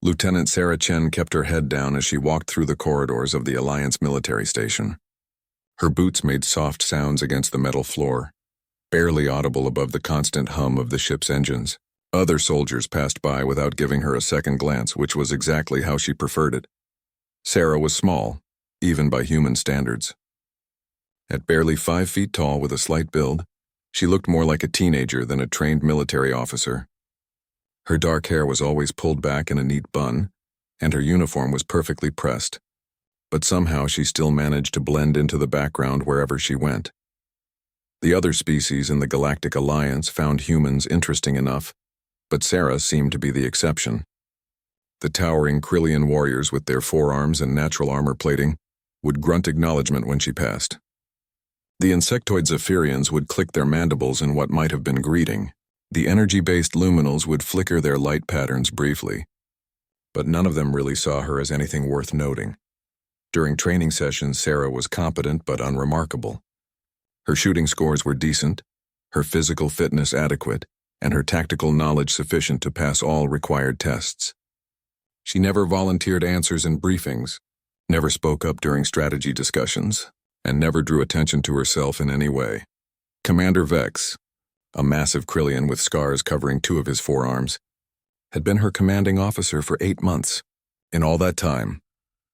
Lieutenant Sarah Chen kept her head down as she walked through the corridors of the Alliance military station. Her boots made soft sounds against the metal floor, barely audible above the constant hum of the ship's engines. Other soldiers passed by without giving her a second glance, which was exactly how she preferred it. Sarah was small, even by human standards. At barely 5 feet tall with a slight build, she looked more like a teenager than a trained military officer. Her dark hair was always pulled back in a neat bun, and her uniform was perfectly pressed. But somehow she still managed to blend into the background wherever she went. The other species in the Galactic Alliance found humans interesting enough, but Sarah seemed to be the exception. The towering Krillian warriors with their forearms and natural armor plating would grunt acknowledgement when she passed. The insectoid Zephyrians would click their mandibles in what might have been greeting. The energy-based luminals would flicker their light patterns briefly, but none of them really saw her as anything worth noting. During training sessions, Sarah was competent but unremarkable. Her shooting scores were decent, her physical fitness adequate, and her tactical knowledge sufficient to pass all required tests. She never volunteered answers in briefings, never spoke up during strategy discussions, and never drew attention to herself in any way. Commander Vex, a massive Krillian with scars covering 2 of his forearms, had been her commanding officer for 8 months. In all that time,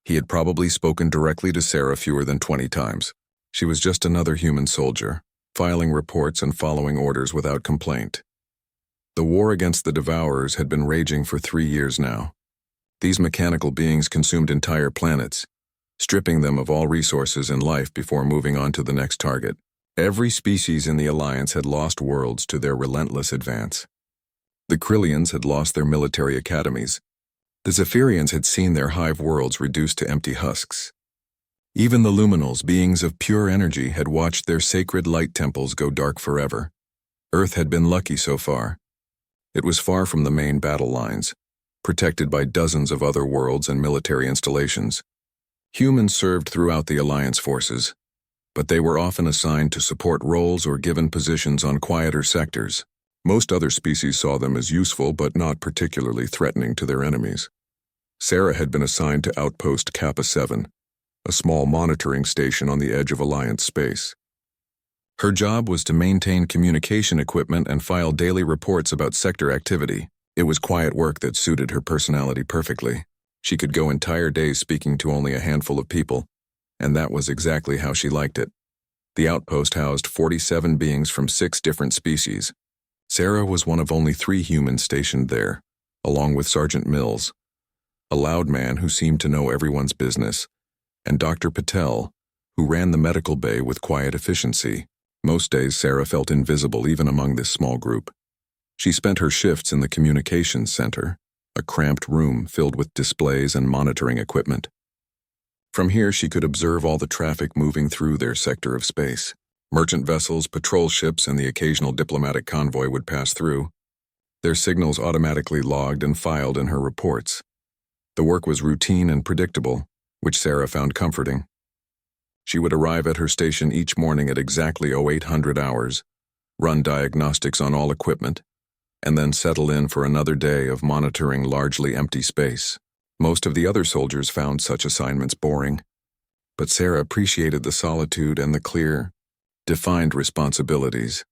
he had probably spoken directly to Sarah fewer than 20 times. She was just another human soldier, filing reports and following orders without complaint. The war against the Devourers had been raging for 3 years now. These mechanical beings consumed entire planets, stripping them of all resources and life before moving on to the next target. Every species in the Alliance had lost worlds to their relentless advance. The Krillians had lost their military academies. The Zephyrians had seen their hive worlds reduced to empty husks. Even the Luminals, beings of pure energy, had watched their sacred light temples go dark forever. Earth had been lucky so far. It was far from the main battle lines, protected by dozens of other worlds and military installations. Humans served throughout the Alliance forces, but they were often assigned to support roles or given positions on quieter sectors. Most other species saw them as useful but not particularly threatening to their enemies. Sarah had been assigned to Outpost Kappa 7, a small monitoring station on the edge of Alliance space. Her job was to maintain communication equipment and file daily reports about sector activity. It was quiet work that suited her personality perfectly. She could go entire days speaking to only a handful of people, and that was exactly how she liked it. The outpost housed 47 beings from 6 different species. Sarah was one of only 3 humans stationed there, along with Sergeant Mills, a loud man who seemed to know everyone's business, and Dr. Patel, who ran the medical bay with quiet efficiency. Most days Sarah felt invisible even among this small group. She spent her shifts in the communications center, a cramped room filled with displays and monitoring equipment. From here she could observe all the traffic moving through their sector of space. Merchant vessels, patrol ships, and the occasional diplomatic convoy would pass through, their signals automatically logged and filed in her reports. The work was routine and predictable, which Sarah found comforting. She would arrive at her station each morning at exactly 0800 hours, run diagnostics on all equipment, and then settle in for another day of monitoring largely empty space. Most of the other soldiers found such assignments boring, but Sarah appreciated the solitude and the clear, defined responsibilities.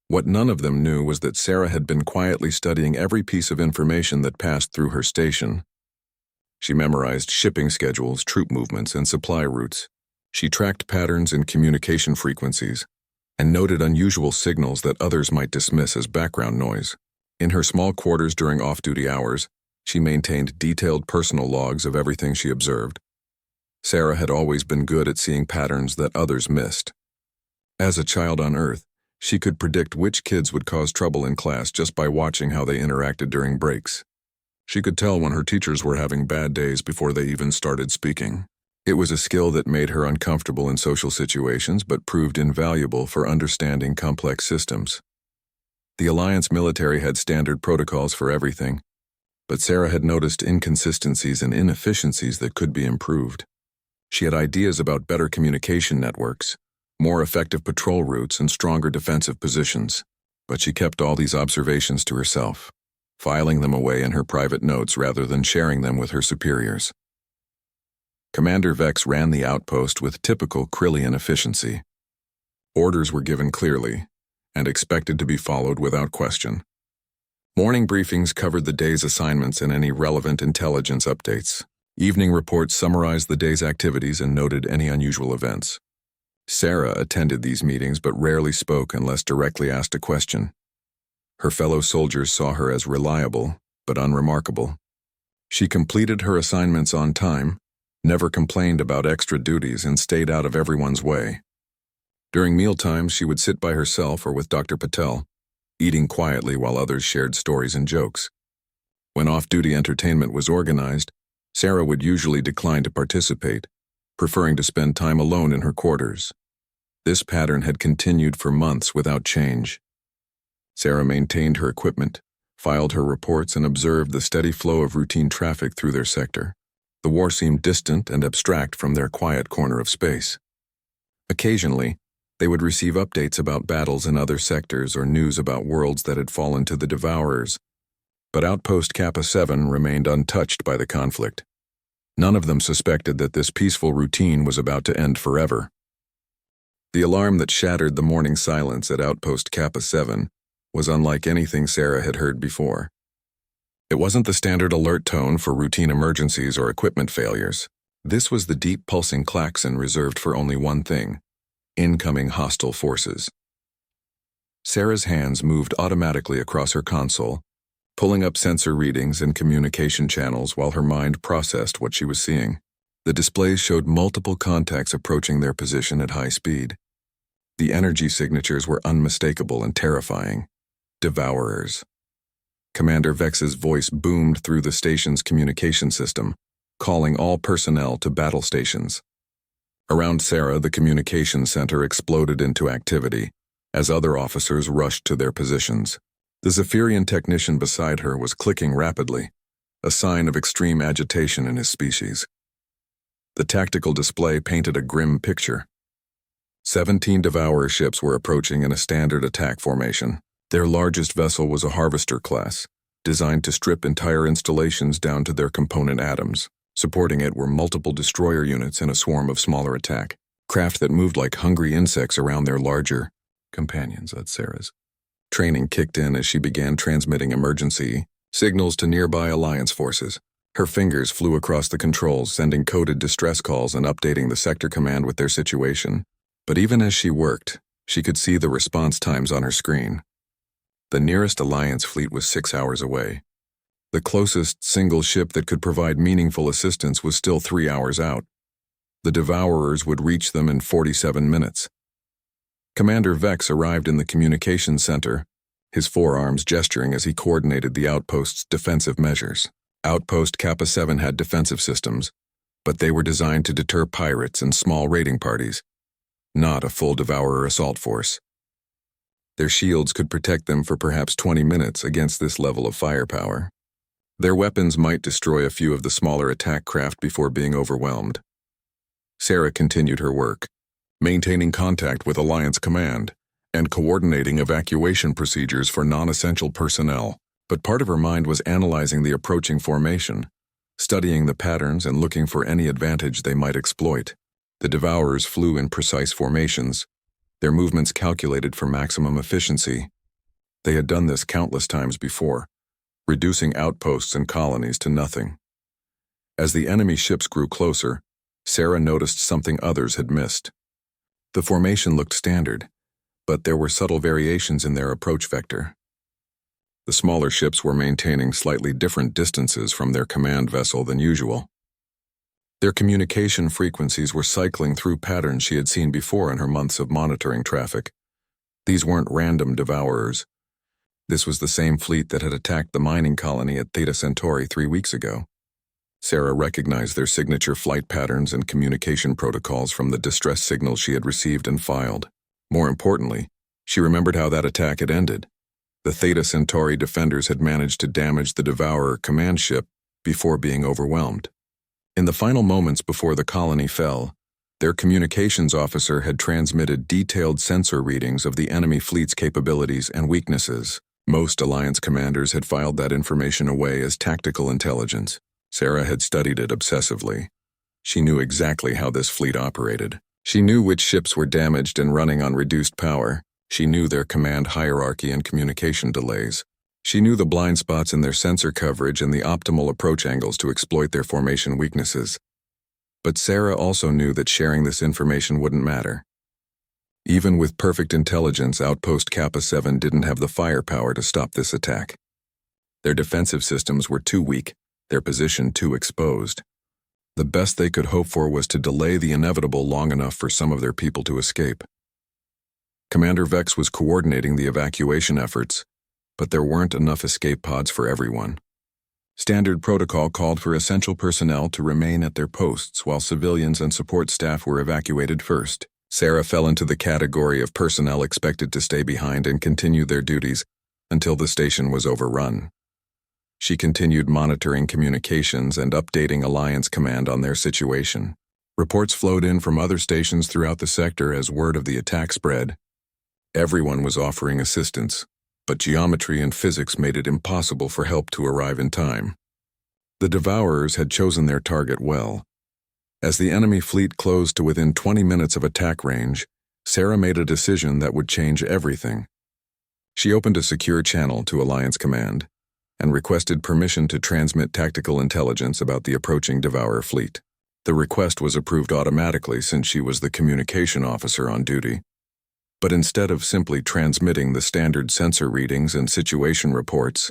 What none of them knew was that Sarah had been quietly studying every piece of information that passed through her station. She memorized shipping schedules, troop movements, and supply routes. She tracked patterns in communication frequencies and noted unusual signals that others might dismiss as background noise. In her small quarters during off-duty hours, she maintained detailed personal logs of everything she observed. Sarah had always been good at seeing patterns that others missed. As a child on Earth, she could predict which kids would cause trouble in class just by watching how they interacted during breaks. She could tell when her teachers were having bad days before they even started speaking. It was a skill that made her uncomfortable in social situations but proved invaluable for understanding complex systems. The Alliance military had standard protocols for everything, but Sarah had noticed inconsistencies and inefficiencies that could be improved. She had ideas about better communication networks, more effective patrol routes, and stronger defensive positions, but she kept all these observations to herself. filing them away in her private notes rather than sharing them with her superiors. Commander Vex ran the outpost with typical Krillian efficiency. Orders were given clearly and expected to be followed without question. Morning briefings covered the day's assignments and any relevant intelligence updates. Evening reports summarized the day's activities and noted any unusual events. Sarah attended these meetings but rarely spoke unless directly asked a question. Her fellow soldiers saw her as reliable but unremarkable. She completed her assignments on time, never complained about extra duties, and stayed out of everyone's way. During mealtimes, she would sit by herself or with Dr. Patel, eating quietly while others shared stories and jokes. When off-duty entertainment was organized, Sarah would usually decline to participate, preferring to spend time alone in her quarters. This pattern had continued for months without change. Sarah maintained her equipment, filed her reports, and observed the steady flow of routine traffic through their sector. The war seemed distant and abstract from their quiet corner of space. Occasionally, they would receive updates about battles in other sectors or news about worlds that had fallen to the Devourers. But Outpost Kappa 7 remained untouched by the conflict. None of them suspected that this peaceful routine was about to end forever. The alarm that shattered the morning silence at Outpost Kappa 7 was unlike anything Sarah had heard before. It wasn't the standard alert tone for routine emergencies or equipment failures. This was the deep pulsing klaxon reserved for only one thing: incoming hostile forces. Sarah's hands moved automatically across her console, pulling up sensor readings and communication channels while her mind processed what she was seeing. The displays showed multiple contacts approaching their position at high speed. The energy signatures were unmistakable and terrifying. Devourers. Commander Vex's voice boomed through the station's communication system, calling all personnel to battle stations. Around Sarah, the communication center exploded into activity as other officers rushed to their positions. The Zephyrian technician beside her was clicking rapidly, a sign of extreme agitation in his species. The tactical display painted a grim picture. 17 Devourer ships were approaching in a standard attack formation. Their largest vessel was a Harvester class, designed to strip entire installations down to their component atoms. Supporting it were multiple destroyer units and a swarm of smaller attack craft that moved like hungry insects around their larger companions. That's Sarah's. Training kicked in as she began transmitting emergency signals to nearby Alliance forces. Her fingers flew across the controls, sending coded distress calls and updating the sector command with their situation. But even as she worked, she could see the response times on her screen. The nearest Alliance fleet was 6 hours away. The closest single ship that could provide meaningful assistance was still 3 hours out. The Devourers would reach them in 47 minutes. Commander Vex arrived in the communications center, his forearms gesturing as he coordinated the outpost's defensive measures. Outpost Kappa 7 had defensive systems, but they were designed to deter pirates and small raiding parties, not a full Devourer assault force. Their shields could protect them for perhaps 20 minutes against this level of firepower. Their weapons might destroy a few of the smaller attack craft before being overwhelmed. Sarah continued her work, maintaining contact with Alliance Command and coordinating evacuation procedures for non-essential personnel. But part of her mind was analyzing the approaching formation, studying the patterns and looking for any advantage they might exploit. The Devourers flew in precise formations, their movements calculated for maximum efficiency. They had done this countless times before, reducing outposts and colonies to nothing. As the enemy ships grew closer, Sarah noticed something others had missed. The formation looked standard, but there were subtle variations in their approach vector. The smaller ships were maintaining slightly different distances from their command vessel than usual. Their communication frequencies were cycling through patterns she had seen before in her months of monitoring traffic. These weren't random Devourers. This was the same fleet that had attacked the mining colony at Theta Centauri 3 weeks ago. Sarah recognized their signature flight patterns and communication protocols from the distress signals she had received and filed. More importantly, she remembered how that attack had ended. The Theta Centauri defenders had managed to damage the Devourer command ship before being overwhelmed. In the final moments before the colony fell, their communications officer had transmitted detailed sensor readings of the enemy fleet's capabilities and weaknesses. Most Alliance commanders had filed that information away as tactical intelligence. Sarah had studied it obsessively. She knew exactly how this fleet operated. She knew which ships were damaged and running on reduced power. She knew their command hierarchy and communication delays. She knew the blind spots in their sensor coverage and the optimal approach angles to exploit their formation weaknesses. But Sarah also knew that sharing this information wouldn't matter. Even with perfect intelligence, Outpost Kappa 7 didn't have the firepower to stop this attack. Their defensive systems were too weak, their position too exposed. The best they could hope for was to delay the inevitable long enough for some of their people to escape. Commander Vex was coordinating the evacuation efforts, but there weren't enough escape pods for everyone. Standard protocol called for essential personnel to remain at their posts while civilians and support staff were evacuated first. Sarah fell into the category of personnel expected to stay behind and continue their duties until the station was overrun. She continued monitoring communications and updating Alliance Command on their situation. Reports flowed in from other stations throughout the sector as word of the attack spread. Everyone was offering assistance, but geometry and physics made it impossible for help to arrive in time. The Devourers had chosen their target well. As the enemy fleet closed to within 20 minutes of attack range, Sarah made a decision that would change everything. She opened a secure channel to Alliance Command and requested permission to transmit tactical intelligence about the approaching Devourer fleet. The request was approved automatically since she was the communication officer on duty. But instead of simply transmitting the standard sensor readings and situation reports,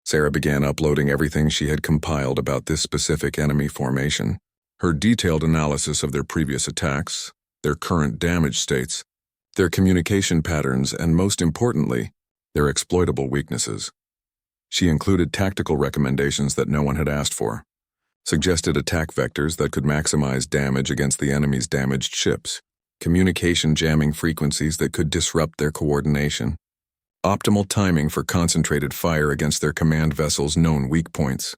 Sarah began uploading everything she had compiled about this specific enemy formation. Her detailed analysis of their previous attacks, their current damage states, their communication patterns, and most importantly, their exploitable weaknesses. She included tactical recommendations that no one had asked for, suggested attack vectors that could maximize damage against the enemy's damaged ships, communication jamming frequencies that could disrupt their coordination, optimal timing for concentrated fire against their command vessels' known weak points.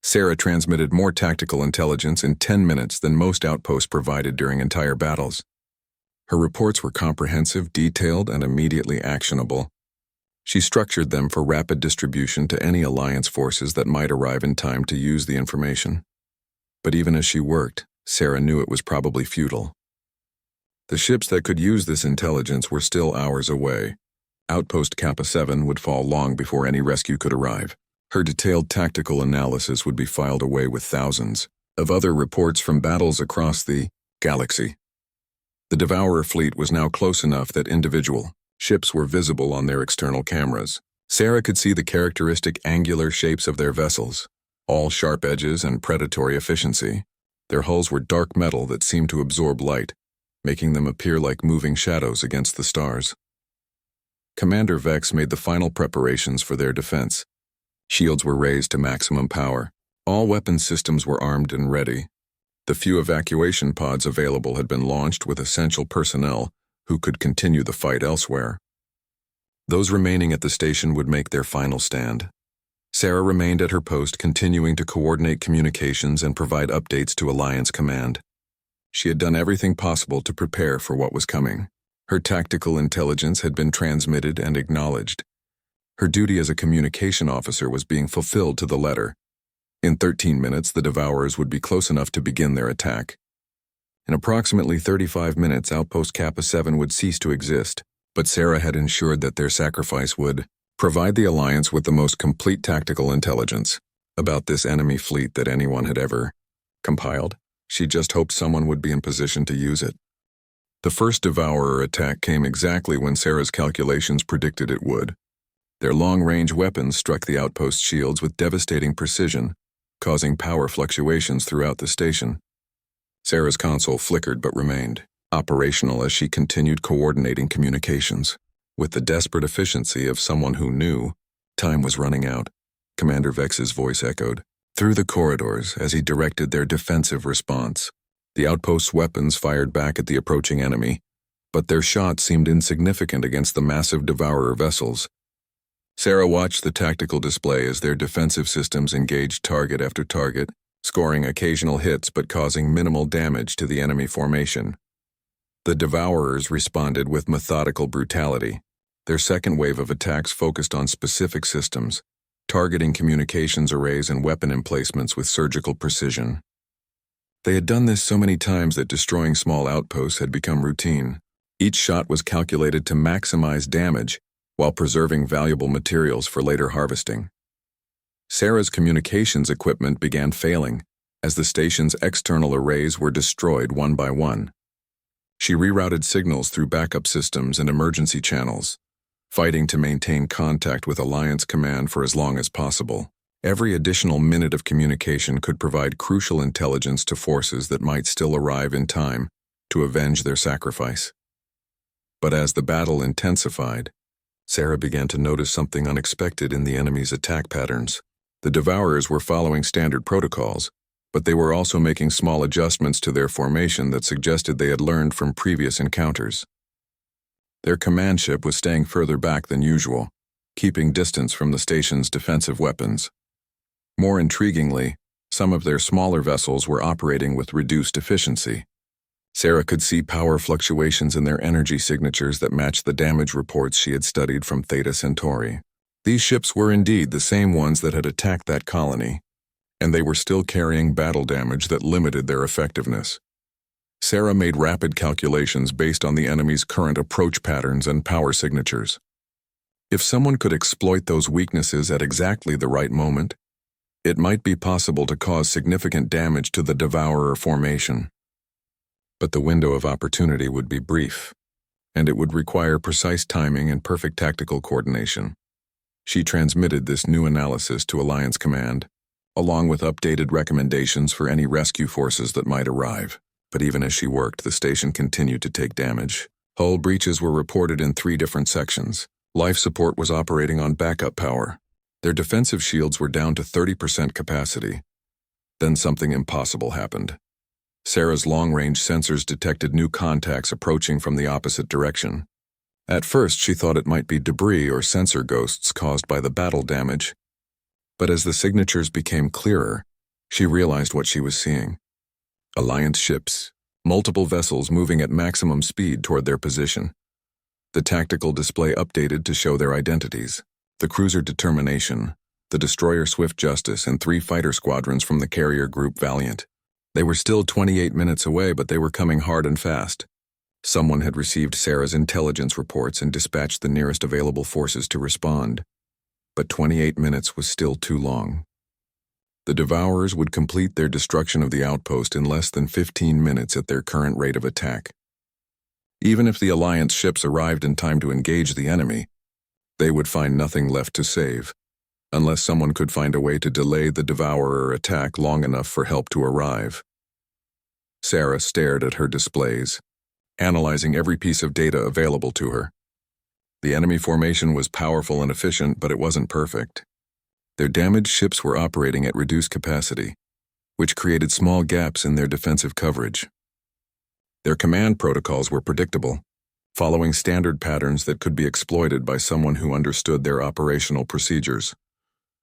Sarah transmitted more tactical intelligence in 10 minutes than most outposts provided during entire battles. Her reports were comprehensive, detailed, and immediately actionable. She structured them for rapid distribution to any Alliance forces that might arrive in time to use the information. But even as she worked, Sarah knew it was probably futile. The ships that could use this intelligence were still hours away. Outpost Kappa 7 would fall long before any rescue could arrive. Her detailed tactical analysis would be filed away with thousands of other reports from battles across the galaxy. The Devourer fleet was now close enough that individual ships were visible on their external cameras. Sarah could see the characteristic angular shapes of their vessels, all sharp edges and predatory efficiency. Their hulls were dark metal that seemed to absorb light, making them appear like moving shadows against the stars. Commander Vex made the final preparations for their defense. Shields were raised to maximum power. All weapon systems were armed and ready. The few evacuation pods available had been launched with essential personnel who could continue the fight elsewhere. Those remaining at the station would make their final stand. Sarah remained at her post, continuing to coordinate communications and provide updates to Alliance Command. She had done everything possible to prepare for what was coming. Her tactical intelligence had been transmitted and acknowledged. Her duty as a communication officer was being fulfilled to the letter. In 13 minutes, the Devourers would be close enough to begin their attack. In approximately 35 minutes, Outpost Kappa 7 would cease to exist, but Sarah had ensured that their sacrifice would provide the Alliance with the most complete tactical intelligence about this enemy fleet that anyone had ever compiled. She just hoped someone would be in position to use it. The first Devourer attack came exactly when Sarah's calculations predicted it would. Their long-range weapons struck the outpost shields with devastating precision, causing power fluctuations throughout the station. Sarah's console flickered but remained operational as she continued coordinating communications. With the desperate efficiency of someone who knew time was running out, Commander Vex's voice echoed through the corridors as he directed their defensive response. The outpost's weapons fired back at the approaching enemy, but their shots seemed insignificant against the massive Devourer vessels. Sarah watched the tactical display as their defensive systems engaged target after target, scoring occasional hits but causing minimal damage to the enemy formation. The Devourers responded with methodical brutality, Their second wave of attacks focused on specific systems, targeting communications arrays and weapon emplacements with surgical precision. They had done this so many times that destroying small outposts had become routine. Each shot was calculated to maximize damage while preserving valuable materials for later harvesting. Sarah's communications equipment began failing as the station's external arrays were destroyed one by one. She rerouted signals through backup systems and emergency channels, fighting to maintain contact with Alliance Command for as long as possible. Every additional minute of communication could provide crucial intelligence to forces that might still arrive in time to avenge their sacrifice. But as the battle intensified, Sarah began to notice something unexpected in the enemy's attack patterns. The Devourers were following standard protocols, but they were also making small adjustments to their formation that suggested they had learned from previous encounters. Their command ship was staying further back than usual, keeping distance from the station's defensive weapons. More intriguingly, some of their smaller vessels were operating with reduced efficiency. Sarah could see power fluctuations in their energy signatures that matched the damage reports she had studied from Theta Centauri. These ships were indeed the same ones that had attacked that colony, and they were still carrying battle damage that limited their effectiveness. Sarah made rapid calculations based on the enemy's current approach patterns and power signatures. If someone could exploit those weaknesses at exactly the right moment, it might be possible to cause significant damage to the Devourer formation. But the window of opportunity would be brief, and it would require precise timing and perfect tactical coordination. She transmitted this new analysis to Alliance Command, along with updated recommendations for any rescue forces that might arrive. But even as she worked, the station continued to take damage. Hull breaches were reported in 3 different sections. Life support was operating on backup power. Their defensive shields were down to 30% capacity. Then something impossible happened. Sarah's long-range sensors detected new contacts approaching from the opposite direction. At first, she thought it might be debris or sensor ghosts caused by the battle damage. But as the signatures became clearer, she realized what she was seeing. Alliance ships, multiple vessels moving at maximum speed toward their position. The tactical display updated to show their identities. The cruiser Determination, the destroyer Swift Justice, and 3 fighter squadrons from the carrier group Valiant. They were still 28 minutes away, but they were coming hard and fast. Someone had received Sarah's intelligence reports and dispatched the nearest available forces to respond. But 28 minutes was still too long. The Devourers would complete their destruction of the outpost in less than 15 minutes at their current rate of attack. Even if the Alliance ships arrived in time to engage the enemy, they would find nothing left to save, unless someone could find a way to delay the Devourer attack long enough for help to arrive. Sarah stared at her displays, analyzing every piece of data available to her. The enemy formation was powerful and efficient, but it wasn't perfect. Their damaged ships were operating at reduced capacity, which created small gaps in their defensive coverage. Their command protocols were predictable, following standard patterns that could be exploited by someone who understood their operational procedures.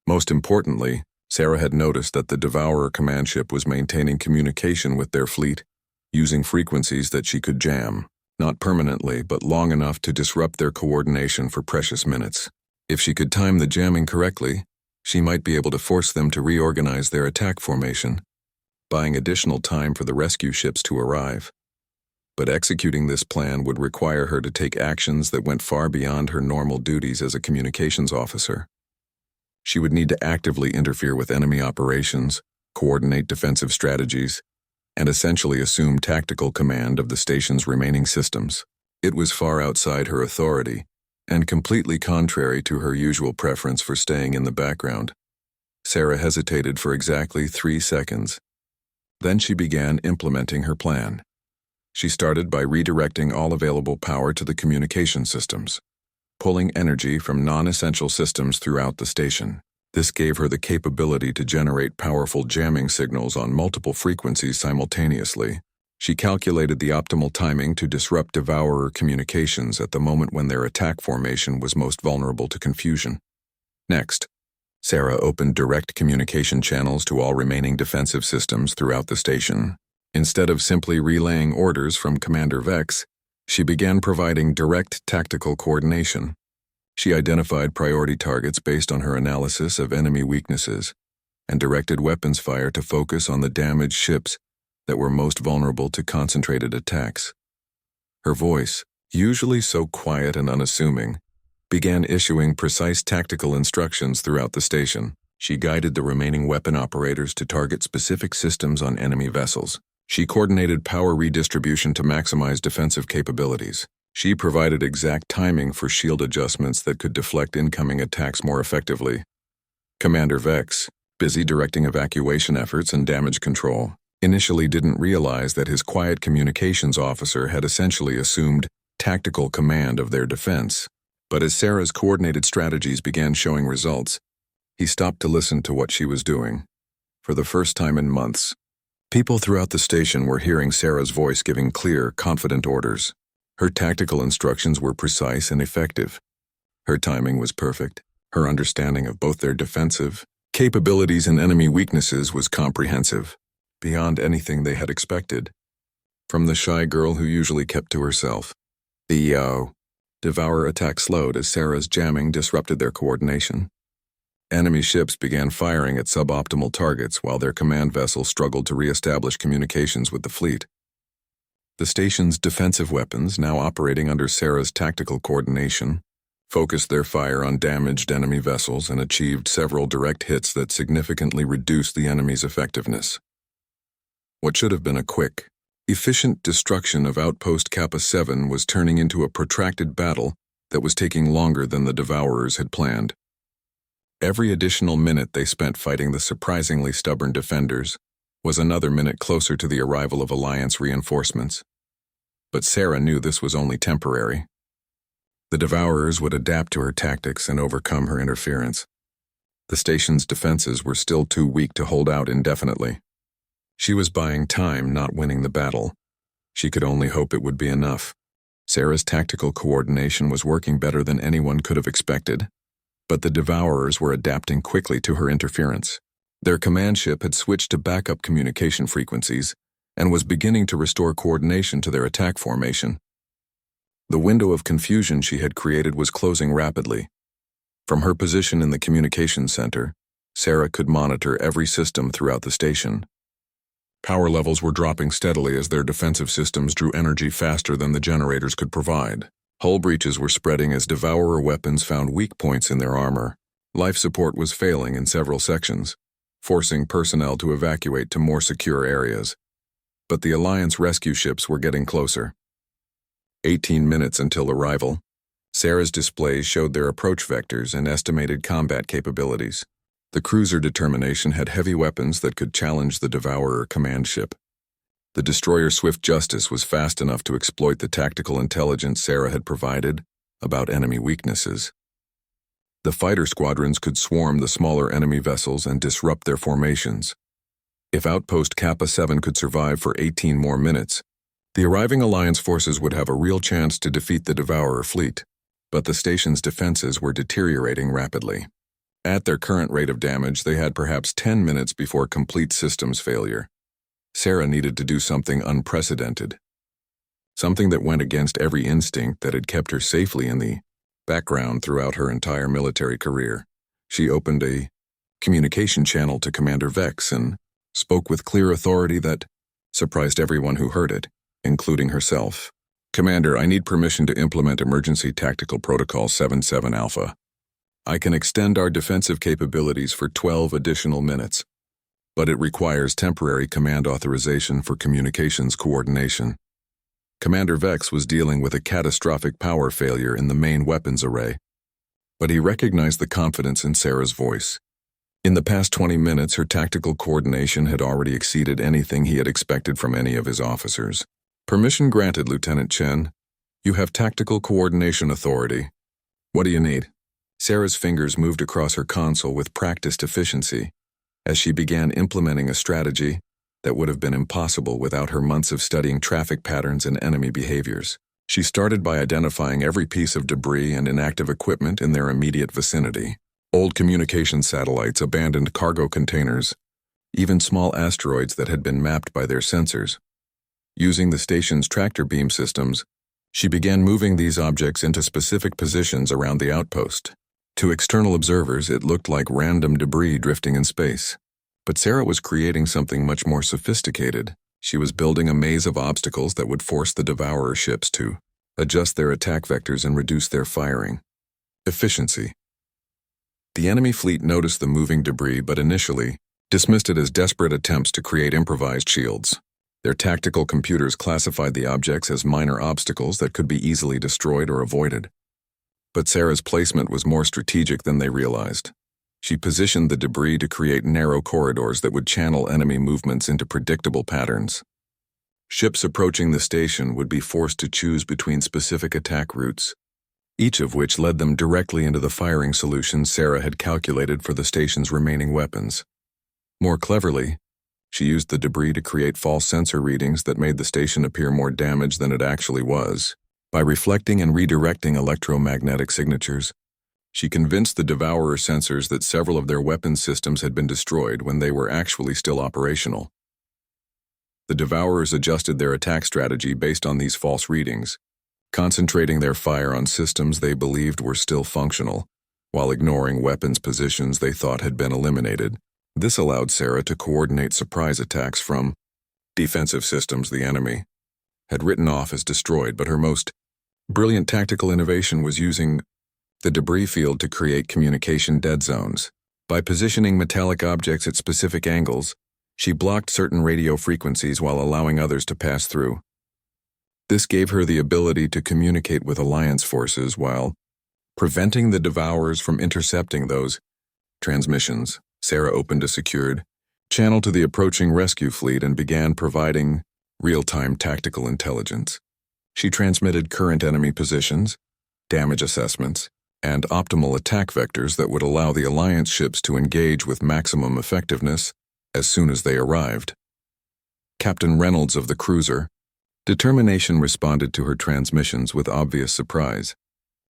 Most importantly, Sarah had noticed that the Devourer command ship was maintaining communication with their fleet, using frequencies that she could jam, not permanently, but long enough to disrupt their coordination for precious minutes. If she could time the jamming correctly, she might be able to force them to reorganize their attack formation, buying additional time for the rescue ships to arrive. But executing this plan would require her to take actions that went far beyond her normal duties as a communications officer. She would need to actively interfere with enemy operations, coordinate defensive strategies, and essentially assume tactical command of the station's remaining systems. It was far outside her authority, and completely contrary to her usual preference for staying in the background. Sarah hesitated for exactly 3 seconds. Then she began implementing her plan. She started by redirecting all available power to the communication systems, pulling energy from non-essential systems throughout the station. This gave her the capability to generate powerful jamming signals on multiple frequencies simultaneously. She calculated the optimal timing to disrupt Devourer communications at the moment when their attack formation was most vulnerable to confusion. Next, Sarah opened direct communication channels to all remaining defensive systems throughout the station. Instead of simply relaying orders from Commander Vex, she began providing direct tactical coordination. She identified priority targets based on her analysis of enemy weaknesses and directed weapons fire to focus on the damaged ships that were most vulnerable to concentrated attacks. Her voice, usually so quiet and unassuming, began issuing precise tactical instructions throughout the station. She guided the remaining weapon operators to target specific systems on enemy vessels. She coordinated power redistribution to maximize defensive capabilities. She provided exact timing for shield adjustments that could deflect incoming attacks more effectively. Commander Vex, busy directing evacuation efforts and damage control, initially didn't realize that his quiet communications officer had essentially assumed tactical command of their defense. But as Sarah's coordinated strategies began showing results, he stopped to listen to what she was doing. For the first time in months, people throughout the station were hearing Sarah's voice giving clear, confident orders. Her tactical instructions were precise and effective. Her timing was perfect. Her understanding of both their defensive capabilities and enemy weaknesses was comprehensive, beyond anything they had expected. From the shy girl who usually kept to herself, the Devourer attack slowed as Sarah's jamming disrupted their coordination. Enemy ships began firing at suboptimal targets while their command vessels struggled to re-establish communications with the fleet. The station's defensive weapons, now operating under Sarah's tactical coordination, focused their fire on damaged enemy vessels and achieved several direct hits that significantly reduced the enemy's effectiveness. What should have been a quick, efficient destruction of Outpost Kappa 7 was turning into a protracted battle that was taking longer than the Devourers had planned. Every additional minute they spent fighting the surprisingly stubborn defenders was another minute closer to the arrival of Alliance reinforcements. But Sarah knew this was only temporary. The Devourers would adapt to her tactics and overcome her interference. The station's defenses were still too weak to hold out indefinitely. She was buying time, not winning the battle. She could only hope it would be enough. Sarah's tactical coordination was working better than anyone could have expected, but the Devourers were adapting quickly to her interference. Their command ship had switched to backup communication frequencies and was beginning to restore coordination to their attack formation. The window of confusion she had created was closing rapidly. From her position in the communications center, Sarah could monitor every system throughout the station. Power levels were dropping steadily as their defensive systems drew energy faster than the generators could provide. Hull breaches were spreading as Devourer weapons found weak points in their armor. Life support was failing in several sections, forcing personnel to evacuate to more secure areas. But the Alliance rescue ships were getting closer. 18 minutes until arrival, Sarah's displays showed their approach vectors and estimated combat capabilities. The cruiser Determination had heavy weapons that could challenge the Devourer command ship. The destroyer Swift Justice was fast enough to exploit the tactical intelligence Sarah had provided about enemy weaknesses. The fighter squadrons could swarm the smaller enemy vessels and disrupt their formations. If Outpost Kappa 7 could survive for 18 more minutes, the arriving Alliance forces would have a real chance to defeat the Devourer fleet. But the station's defenses were deteriorating rapidly. At their current rate of damage, they had perhaps 10 minutes before complete systems failure. Sarah needed to do something unprecedented. Something that went against every instinct that had kept her safely in the background throughout her entire military career. She opened a communication channel to Commander Vex and spoke with clear authority that surprised everyone who heard it, including herself. "Commander, I need permission to implement Emergency Tactical Protocol 77 Alpha. I can extend our defensive capabilities for 12 additional minutes, but it requires temporary command authorization for communications coordination." Commander Vex was dealing with a catastrophic power failure in the main weapons array, but he recognized the confidence in Sarah's voice. In the past 20 minutes, her tactical coordination had already exceeded anything he had expected from any of his officers. "Permission granted, Lieutenant Chen. You have tactical coordination authority. What do you need?" Sarah's fingers moved across her console with practiced efficiency as she began implementing a strategy that would have been impossible without her months of studying traffic patterns and enemy behaviors. She started by identifying every piece of debris and inactive equipment in their immediate vicinity. Old communication satellites, abandoned cargo containers, even small asteroids that had been mapped by their sensors. Using the station's tractor beam systems, She began moving these objects into specific positions around the outpost. To external observers, it looked like random debris drifting in space. But Sarah was creating something much more sophisticated. She was building a maze of obstacles that would force the Devourer ships to adjust their attack vectors and reduce their firing. Efficiency. The enemy fleet noticed the moving debris but initially dismissed it as desperate attempts to create improvised shields. Their tactical computers classified the objects as minor obstacles that could be easily destroyed or avoided. But Sarah's placement was more strategic than they realized. She positioned the debris to create narrow corridors that would channel enemy movements into predictable patterns. Ships approaching the station would be forced to choose between specific attack routes, each of which led them directly into the firing solution Sarah had calculated for the station's remaining weapons. More cleverly, she used the debris to create false sensor readings that made the station appear more damaged than it actually was. By reflecting and redirecting electromagnetic signatures, she convinced the Devourer sensors that several of their weapons systems had been destroyed when they were actually still operational. The Devourers adjusted their attack strategy based on these false readings, concentrating their fire on systems they believed were still functional, while ignoring weapons positions they thought had been eliminated. This allowed Sarah to coordinate surprise attacks from defensive systems the enemy had written off as destroyed, but her most brilliant tactical innovation was using the debris field to create communication dead zones. By positioning metallic objects at specific angles, she blocked certain radio frequencies while allowing others to pass through. This gave her the ability to communicate with Alliance forces while preventing the Devourers from intercepting those transmissions. Sarah opened a secured channel to the approaching rescue fleet and began providing real-time tactical intelligence. She transmitted current enemy positions, damage assessments, and optimal attack vectors that would allow the Alliance ships to engage with maximum effectiveness as soon as they arrived. Captain Reynolds of the cruiser, Determination responded to her transmissions with obvious surprise.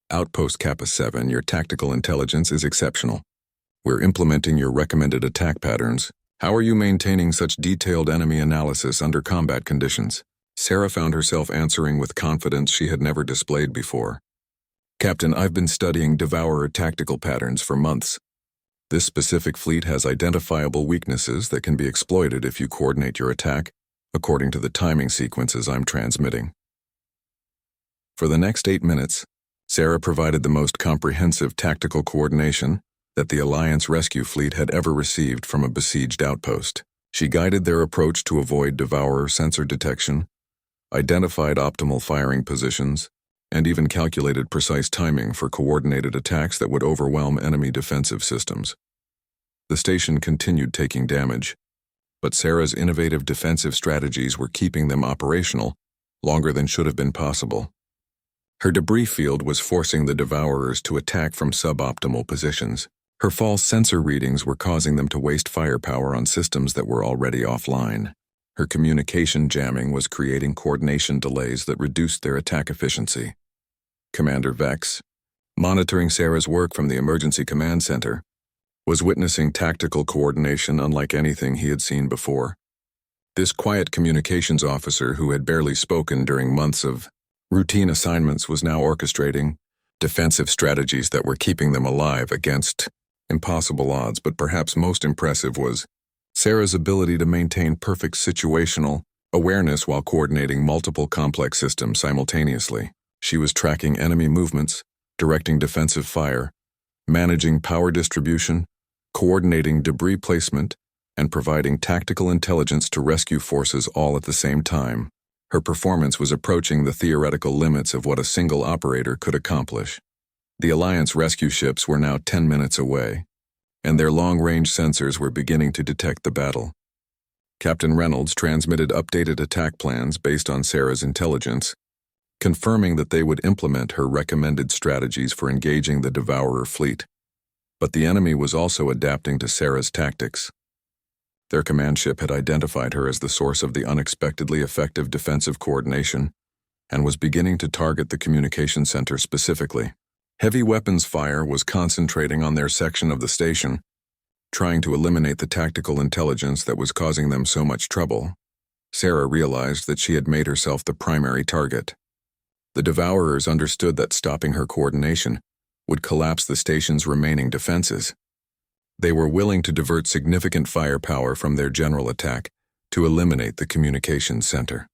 Outpost Kappa 7, your tactical intelligence is exceptional. We're implementing your recommended attack patterns. How are you maintaining such detailed enemy analysis under combat conditions? Sarah found herself answering with confidence she had never displayed before. Captain, I've been studying Devourer tactical patterns for months. This specific fleet has identifiable weaknesses that can be exploited if you coordinate your attack according to the timing sequences I'm transmitting. For the next 8 minutes, Sarah provided the most comprehensive tactical coordination that the Alliance rescue fleet had ever received from a besieged outpost. She guided their approach to avoid Devourer sensor detection, identified optimal firing positions, and even calculated precise timing for coordinated attacks that would overwhelm enemy defensive systems. The station continued taking damage, but Sarah's innovative defensive strategies were keeping them operational longer than should have been possible. Her debris field was forcing the Devourers to attack from suboptimal positions. Her false sensor readings were causing them to waste firepower on systems that were already offline. Her communication jamming was creating coordination delays that reduced their attack efficiency. Commander Vex, monitoring Sarah's work from the emergency command center, was witnessing tactical coordination unlike anything he had seen before. This quiet communications officer who had barely spoken during months of routine assignments was now orchestrating defensive strategies that were keeping them alive against impossible odds, but perhaps most impressive was Sarah's ability to maintain perfect situational awareness while coordinating multiple complex systems simultaneously. She was tracking enemy movements, directing defensive fire, managing power distribution, coordinating debris placement, and providing tactical intelligence to rescue forces all at the same time. Her performance was approaching the theoretical limits of what a single operator could accomplish. The Alliance rescue ships were now 10 minutes away, and their long-range sensors were beginning to detect the battle. Captain Reynolds transmitted updated attack plans based on Sarah's intelligence, confirming that they would implement her recommended strategies for engaging the Devourer fleet. But the enemy was also adapting to Sarah's tactics. Their command ship had identified her as the source of the unexpectedly effective defensive coordination and was beginning to target the communication center specifically. Heavy weapons fire was concentrating on their section of the station, trying to eliminate the tactical intelligence that was causing them so much trouble. Sarah realized that she had made herself the primary target. The Devourers understood that stopping her coordination would collapse the station's remaining defenses. They were willing to divert significant firepower from their general attack to eliminate the communications center.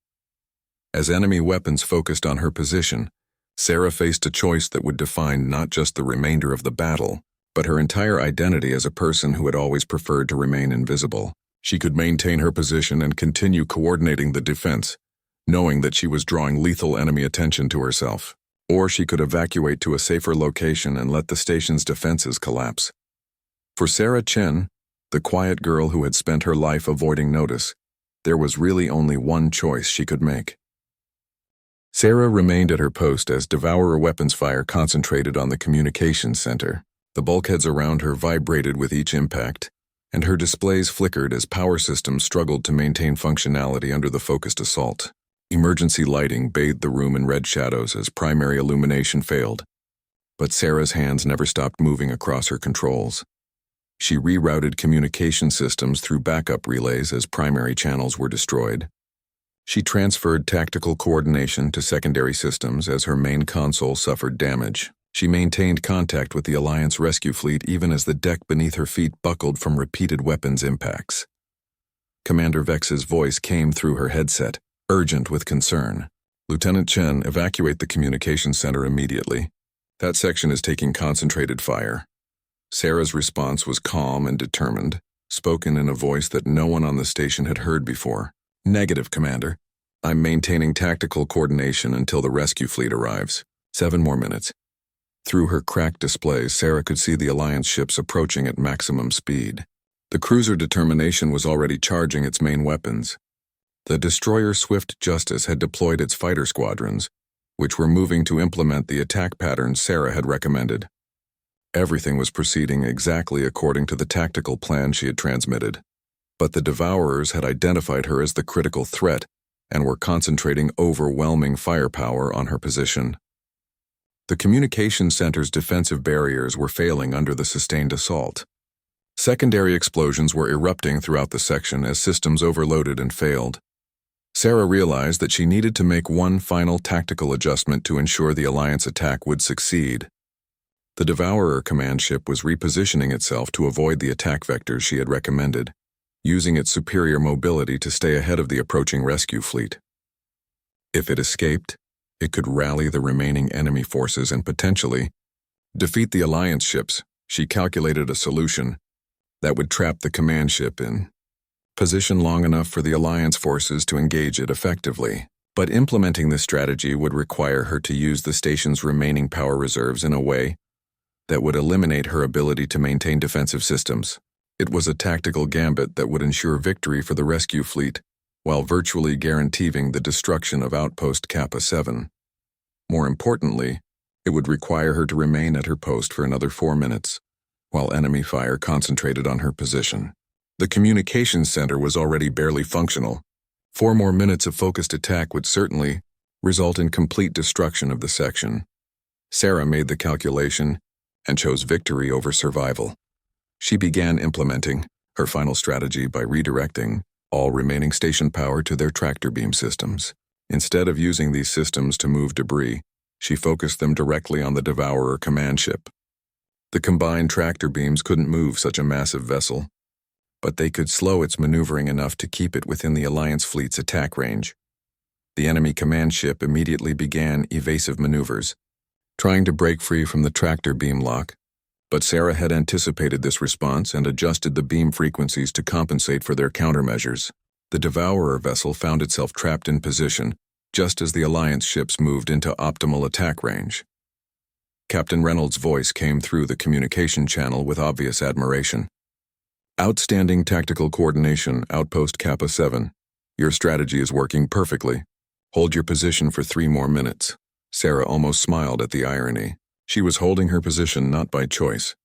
As enemy weapons focused on her position, Sarah faced a choice that would define not just the remainder of the battle, but her entire identity as a person who had always preferred to remain invisible. She could maintain her position and continue coordinating the defense, knowing that she was drawing lethal enemy attention to herself. Or she could evacuate to a safer location and let the station's defenses collapse. For Sarah Chen, the quiet girl who had spent her life avoiding notice, there was really only one choice she could make. Sarah remained at her post as Devourer weapons fire concentrated on the communications center. The bulkheads around her vibrated with each impact, and her displays flickered as power systems struggled to maintain functionality under the focused assault. Emergency lighting bathed the room in red shadows as primary illumination failed, but Sarah's hands never stopped moving across her controls. She rerouted communication systems through backup relays as primary channels were destroyed. She transferred tactical coordination to secondary systems as her main console suffered damage. She maintained contact with the Alliance rescue fleet even as the deck beneath her feet buckled from repeated weapons impacts. Commander Vex's voice came through her headset, urgent with concern. "Lieutenant Chen, evacuate the communications center immediately. That section is taking concentrated fire." Sarah's response was calm and determined, spoken in a voice that no one on the station had heard before. "Negative, Commander. I'm maintaining tactical coordination until the rescue fleet arrives. 7 more minutes." Through her cracked displays, Sarah could see the Alliance ships approaching at maximum speed. The cruiser Determination was already charging its main weapons. The destroyer Swift Justice had deployed its fighter squadrons, which were moving to implement the attack patterns Sarah had recommended. Everything was proceeding exactly according to the tactical plan she had transmitted. But the Devourers had identified her as the critical threat and were concentrating overwhelming firepower on her position. The communication center's defensive barriers were failing under the sustained assault. Secondary explosions were erupting throughout the section as systems overloaded and failed. Sarah realized that she needed to make one final tactical adjustment to ensure the Alliance attack would succeed. The Devourer command ship was repositioning itself to avoid the attack vectors she had recommended, using its superior mobility to stay ahead of the approaching rescue fleet. If it escaped, it could rally the remaining enemy forces and potentially defeat the Alliance ships. She calculated a solution that would trap the command ship in position long enough for the Alliance forces to engage it effectively. But implementing this strategy would require her to use the station's remaining power reserves in a way that would eliminate her ability to maintain defensive systems. It was a tactical gambit that would ensure victory for the rescue fleet, while virtually guaranteeing the destruction of Outpost Kappa 7. More importantly, it would require her to remain at her post for another 4 minutes, while enemy fire concentrated on her position. The communications center was already barely functional. 4 more minutes of focused attack would certainly result in complete destruction of the section. Sarah made the calculation and chose victory over survival. She began implementing her final strategy by redirecting all remaining station power to their tractor beam systems. Instead of using these systems to move debris, she focused them directly on the Devourer command ship. The combined tractor beams couldn't move such a massive vessel, but they could slow its maneuvering enough to keep it within the Alliance fleet's attack range. The enemy command ship immediately began evasive maneuvers, trying to break free from the tractor beam lock, but Sarah had anticipated this response and adjusted the beam frequencies to compensate for their countermeasures. The Devourer vessel found itself trapped in position just as the Alliance ships moved into optimal attack range. Captain Reynolds' voice came through the communication channel with obvious admiration. "Outstanding tactical coordination, Outpost Kappa 7. Your strategy is working perfectly. Hold your position for 3 more minutes." Sarah almost smiled at the irony. She was holding her position not by choice,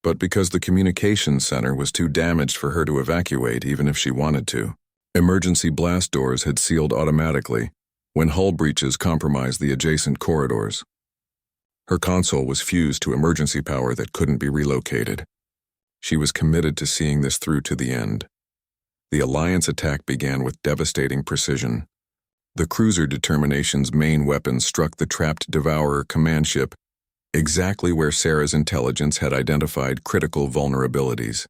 but because the communications center was too damaged for her to evacuate even if she wanted to. Emergency blast doors had sealed automatically when hull breaches compromised the adjacent corridors. Her console was fused to emergency power that couldn't be relocated. She was committed to seeing this through to the end. The Alliance attack began with devastating precision. The cruiser Determination's main weapon struck the trapped Devourer command ship exactly where Sarah's intelligence had identified critical vulnerabilities.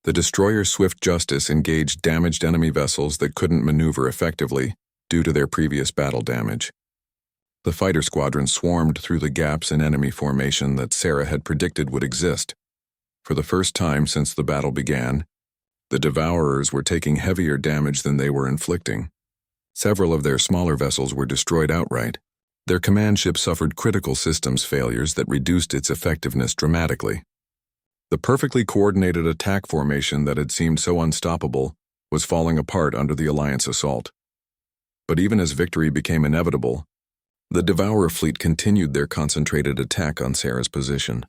The destroyer Swift Justice engaged damaged enemy vessels that couldn't maneuver effectively due to their previous battle damage. The fighter squadron swarmed through the gaps in enemy formation that Sarah had predicted would exist. For the first time since the battle began, the Devourers were taking heavier damage than they were inflicting. Several of their smaller vessels were destroyed outright. Their command ship suffered critical systems failures that reduced its effectiveness dramatically. The perfectly coordinated attack formation that had seemed so unstoppable was falling apart under the Alliance assault. But even as victory became inevitable, the Devourer fleet continued their concentrated attack on Sarah's position.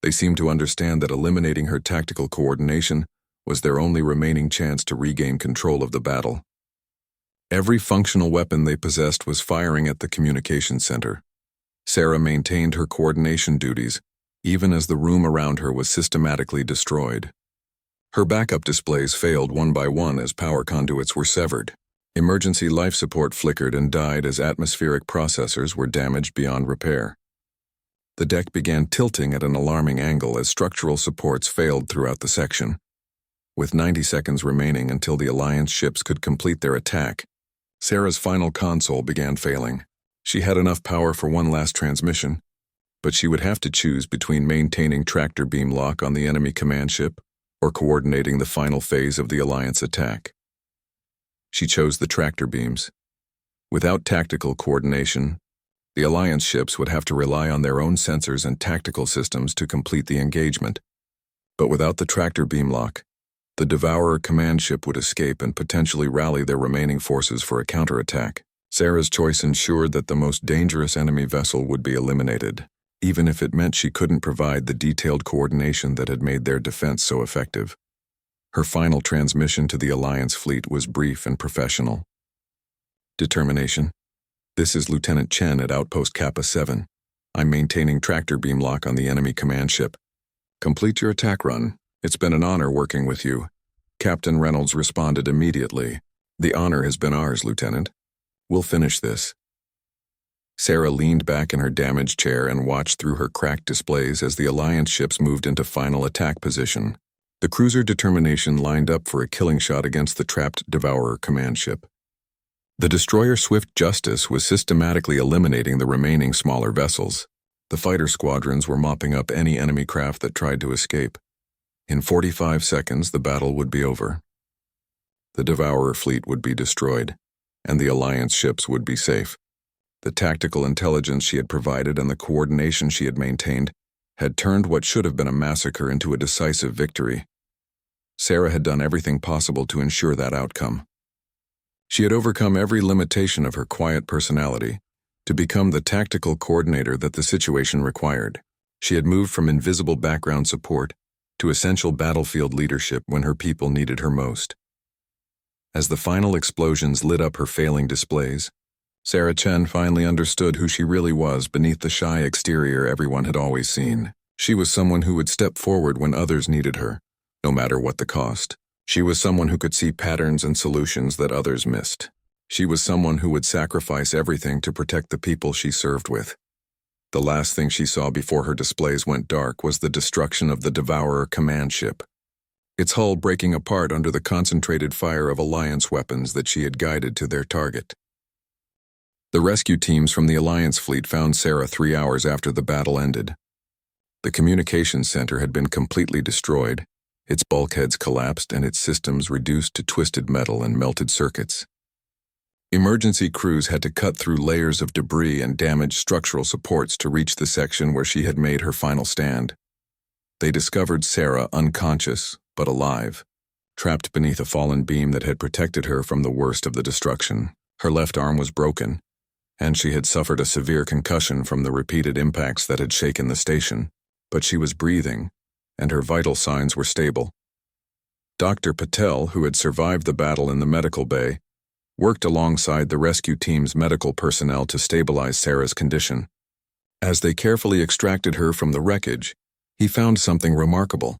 They seemed to understand that eliminating her tactical coordination was their only remaining chance to regain control of the battle. Every functional weapon they possessed was firing at the communications center. Sarah maintained her coordination duties, even as the room around her was systematically destroyed. Her backup displays failed one by one as power conduits were severed. Emergency life support flickered and died as atmospheric processors were damaged beyond repair. The deck began tilting at an alarming angle as structural supports failed throughout the section. With 90 seconds remaining until the Alliance ships could complete their attack, Sarah's final console began failing. She had enough power for one last transmission, but she would have to choose between maintaining tractor beam lock on the enemy command ship or coordinating the final phase of the Alliance attack. She chose the tractor beams. Without tactical coordination, the Alliance ships would have to rely on their own sensors and tactical systems to complete the engagement. But without the tractor beam lock, the Devourer command ship would escape and potentially rally their remaining forces for a counterattack. Sarah's choice ensured that the most dangerous enemy vessel would be eliminated, even if it meant she couldn't provide the detailed coordination that had made their defense so effective. Her final transmission to the Alliance fleet was brief and professional. Determination. This is Lieutenant Chen at Outpost Kappa 7. I'm maintaining tractor beam lock on the enemy command ship. Complete your attack run. It's been an honor working with you. Captain Reynolds responded immediately. The honor has been ours, Lieutenant. We'll finish this. Sarah leaned back in her damaged chair and watched through her cracked displays as the Alliance ships moved into final attack position. The cruiser Determination lined up for a killing shot against the trapped Devourer command ship. The destroyer Swift Justice was systematically eliminating the remaining smaller vessels. The fighter squadrons were mopping up any enemy craft that tried to escape. In 45 seconds, the battle would be over. The Devourer fleet would be destroyed, and the Alliance ships would be safe. The tactical intelligence she had provided and the coordination she had maintained had turned what should have been a massacre into a decisive victory. Sarah had done everything possible to ensure that outcome. She had overcome every limitation of her quiet personality to become the tactical coordinator that the situation required. She had moved from invisible background support to essential battlefield leadership when her people needed her most. As the final explosions lit up her failing displays, Sarah Chen finally understood who she really was beneath the shy exterior everyone had always seen. She was someone who would step forward when others needed her, no matter what the cost. She was someone who could see patterns and solutions that others missed. She was someone who would sacrifice everything to protect the people she served with. The last thing she saw before her displays went dark was the destruction of the Devourer command ship, its hull breaking apart under the concentrated fire of Alliance weapons that she had guided to their target. The rescue teams from the Alliance fleet found Sarah 3 hours after the battle ended. The communications center had been completely destroyed, its bulkheads collapsed and its systems reduced to twisted metal and melted circuits. Emergency crews had to cut through layers of debris and damaged structural supports to reach the section where she had made her final stand. They discovered Sarah unconscious, but alive, trapped beneath a fallen beam that had protected her from the worst of the destruction. Her left arm was broken, and she had suffered a severe concussion from the repeated impacts that had shaken the station, but she was breathing, and her vital signs were stable. Dr. Patel, who had survived the battle in the medical bay, worked alongside the rescue team's medical personnel to stabilize Sarah's condition. As they carefully extracted her from the wreckage, he found something remarkable.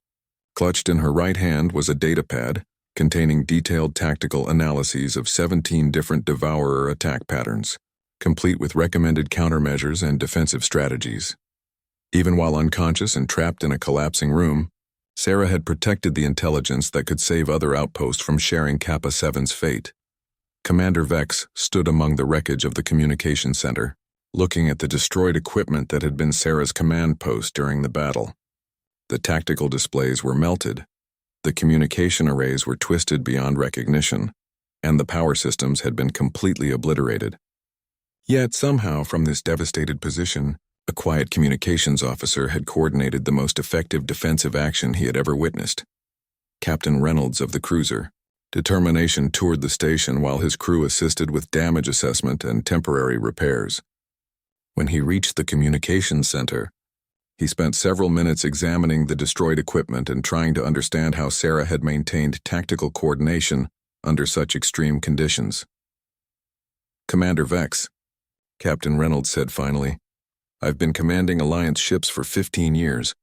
Clutched in her right hand was a datapad, containing detailed tactical analyses of 17 different Devourer attack patterns, complete with recommended countermeasures and defensive strategies. Even while unconscious and trapped in a collapsing room, Sarah had protected the intelligence that could save other outposts from sharing Kappa 7's fate. Commander Vex stood among the wreckage of the communication center, looking at the destroyed equipment that had been Sarah's command post during the battle. The tactical displays were melted, the communication arrays were twisted beyond recognition, and the power systems had been completely obliterated. Yet somehow, from this devastated position, a quiet communications officer had coordinated the most effective defensive action he had ever witnessed. Captain Reynolds of the cruiser. Determination toured the station while his crew assisted with damage assessment and temporary repairs. When he reached the communications center, he spent several minutes examining the destroyed equipment and trying to understand how Sarah had maintained tactical coordination under such extreme conditions. "Commander Vex," Captain Reynolds said finally, "I've been commanding Alliance ships for 15 years,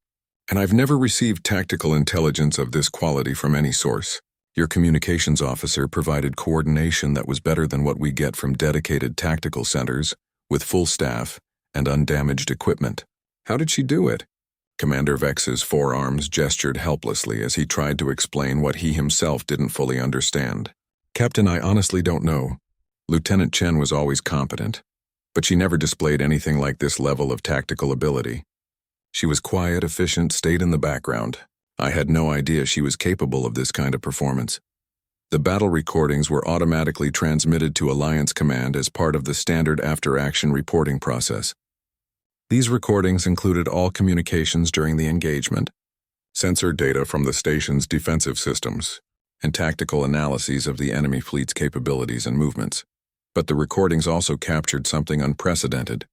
and I've never received tactical intelligence of this quality from any source. Your communications officer provided coordination that was better than what we get from dedicated tactical centers, with full staff and undamaged equipment. How did she do it?" Commander Vex's forearms gestured helplessly as he tried to explain what he himself didn't fully understand. "Captain, I honestly don't know. Lieutenant Chen was always competent, but she never displayed anything like this level of tactical ability. She was quiet, efficient, stayed in the background. I had no idea she was capable of this kind of performance." The battle recordings were automatically transmitted to Alliance Command as part of the standard after-action reporting process. These recordings included all communications during the engagement, sensor data from the station's defensive systems, and tactical analyses of the enemy fleet's capabilities and movements. But the recordings also captured something unprecedented.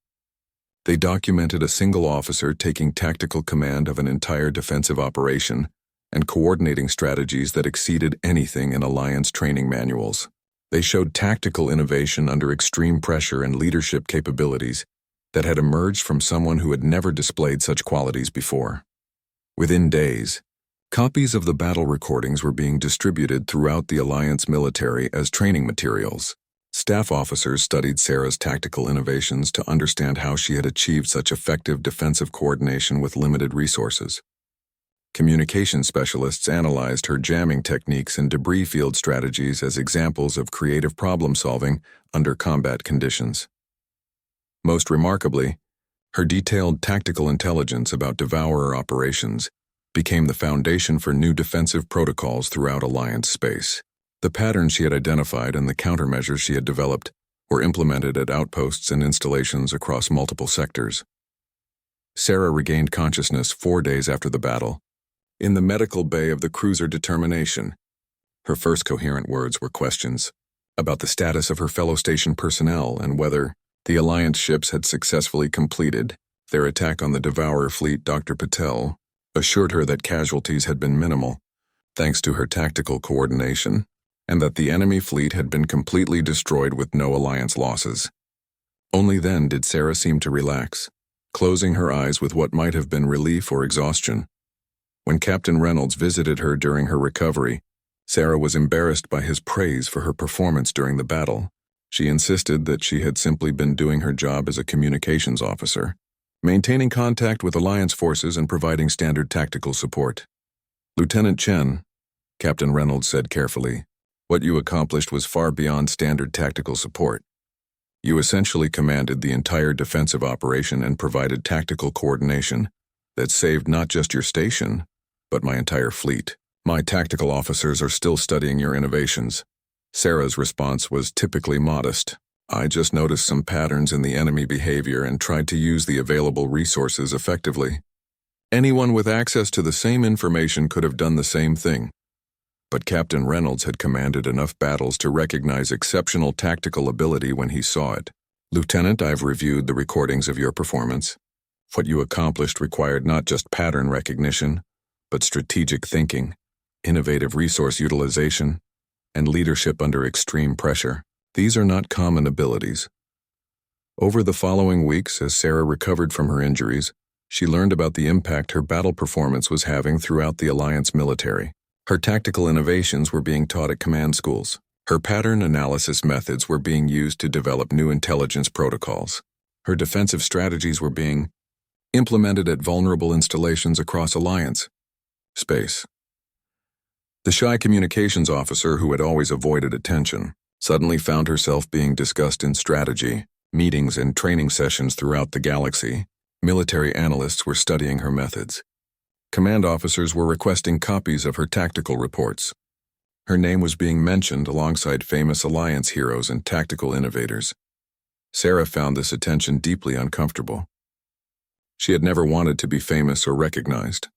They documented a single officer taking tactical command of an entire defensive operation and coordinating strategies that exceeded anything in Alliance training manuals. They showed tactical innovation under extreme pressure and leadership capabilities that had emerged from someone who had never displayed such qualities before. Within days, copies of the battle recordings were being distributed throughout the Alliance military as training materials. Staff officers studied Sarah's tactical innovations to understand how she had achieved such effective defensive coordination with limited resources. Communication specialists analyzed her jamming techniques and debris field strategies as examples of creative problem-solving under combat conditions. Most remarkably, her detailed tactical intelligence about Devourer operations became the foundation for new defensive protocols throughout Alliance space. The patterns she had identified and the countermeasures she had developed were implemented at outposts and installations across multiple sectors. Sarah regained consciousness 4 days after the battle, in the medical bay of the cruiser Determination. Her first coherent words were questions about the status of her fellow station personnel and whether the Alliance ships had successfully completed their attack on the Devourer fleet. Dr. Patel assured her that casualties had been minimal, thanks to her tactical coordination, and that the enemy fleet had been completely destroyed with no Alliance losses. Only then did Sarah seem to relax, closing her eyes with what might have been relief or exhaustion. When Captain Reynolds visited her during her recovery, Sarah was embarrassed by his praise for her performance during the battle. She insisted that she had simply been doing her job as a communications officer, maintaining contact with Alliance forces and providing standard tactical support. "Lieutenant Chen," Captain Reynolds said carefully, "what you accomplished was far beyond standard tactical support. You essentially commanded the entire defensive operation and provided tactical coordination that saved not just your station, but my entire fleet. My tactical officers are still studying your innovations." Sarah's response was typically modest. "I just noticed some patterns in the enemy behavior and tried to use the available resources effectively. Anyone with access to the same information could have done the same thing." But Captain Reynolds had commanded enough battles to recognize exceptional tactical ability when he saw it. "Lieutenant, I've reviewed the recordings of your performance. What you accomplished required not just pattern recognition, but strategic thinking, innovative resource utilization, and leadership under extreme pressure. These are not common abilities." Over the following weeks, as Sarah recovered from her injuries, she learned about the impact her battle performance was having throughout the Alliance military. Her tactical innovations were being taught at command schools. Her pattern analysis methods were being used to develop new intelligence protocols. Her defensive strategies were being implemented at vulnerable installations across Alliance space. The shy communications officer who had always avoided attention suddenly found herself being discussed in strategy, meetings, and training sessions throughout the galaxy. Military analysts were studying her methods. Command officers were requesting copies of her tactical reports. Her name was being mentioned alongside famous Alliance heroes and tactical innovators. Sarah found this attention deeply uncomfortable. She had never wanted to be famous or recognized.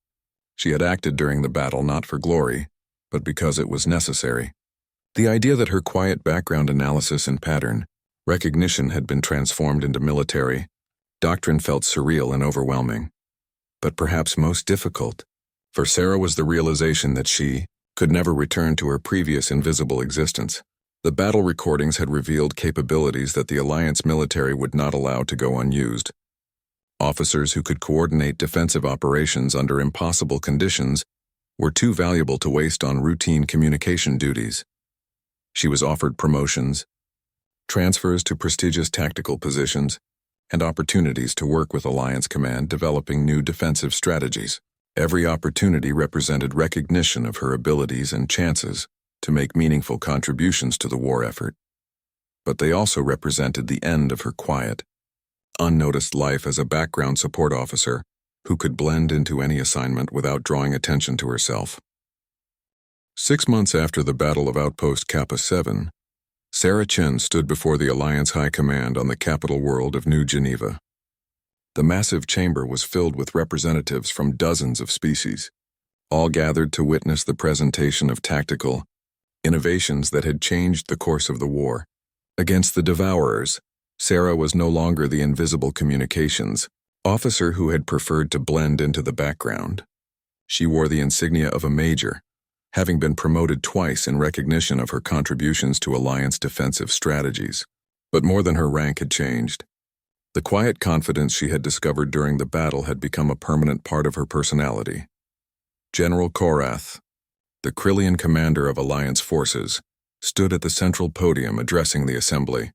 She had acted during the battle not for glory, but because it was necessary. The idea that her quiet background analysis and pattern recognition had been transformed into military doctrine felt surreal and overwhelming. But perhaps most difficult for Sarah was the realization that she could never return to her previous invisible existence. The battle recordings had revealed capabilities that the Alliance military would not allow to go unused. Officers who could coordinate defensive operations under impossible conditions were too valuable to waste on routine communication duties. She was offered promotions, transfers to prestigious tactical positions, and opportunities to work with Alliance Command developing new defensive strategies. Every opportunity represented recognition of her abilities and chances to make meaningful contributions to the war effort. But they also represented the end of her quiet, unnoticed life as a background support officer who could blend into any assignment without drawing attention to herself. 6 months after the Battle of Outpost Kappa 7, Sarah Chen stood before the Alliance High Command on the capital world of New Geneva. The massive chamber was filled with representatives from dozens of species, all gathered to witness the presentation of tactical innovations that had changed the course of the war. Against the Devourers, Sarah was no longer the invisible communications officer who had preferred to blend into the background. She wore the insignia of a major, having been promoted twice in recognition of her contributions to Alliance defensive strategies. But more than her rank had changed. The quiet confidence she had discovered during the battle had become a permanent part of her personality. General Korath, the Krillian commander of Alliance forces, stood at the central podium addressing the assembly.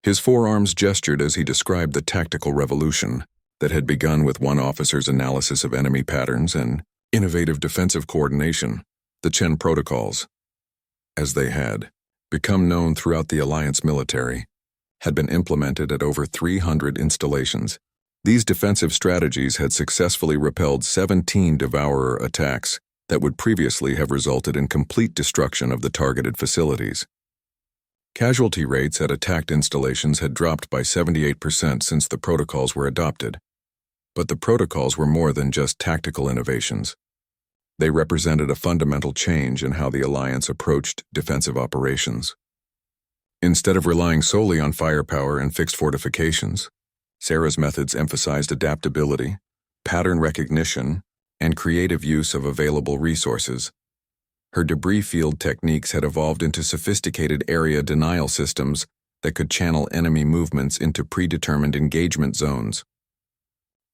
His forearms gestured as he described the tactical revolution that had begun with one officer's analysis of enemy patterns and innovative defensive coordination. The Chen protocols, as they had become known throughout the Alliance military, had been implemented at over 300 installations. These defensive strategies had successfully repelled 17 Devourer attacks that would previously have resulted in complete destruction of the targeted facilities. Casualty rates at attacked installations had dropped by 78% since the protocols were adopted. But the protocols were more than just tactical innovations. They represented a fundamental change in how the Alliance approached defensive operations. Instead of relying solely on firepower and fixed fortifications, Sarah's methods emphasized adaptability, pattern recognition, and creative use of available resources. Her debris field techniques had evolved into sophisticated area denial systems that could channel enemy movements into predetermined engagement zones.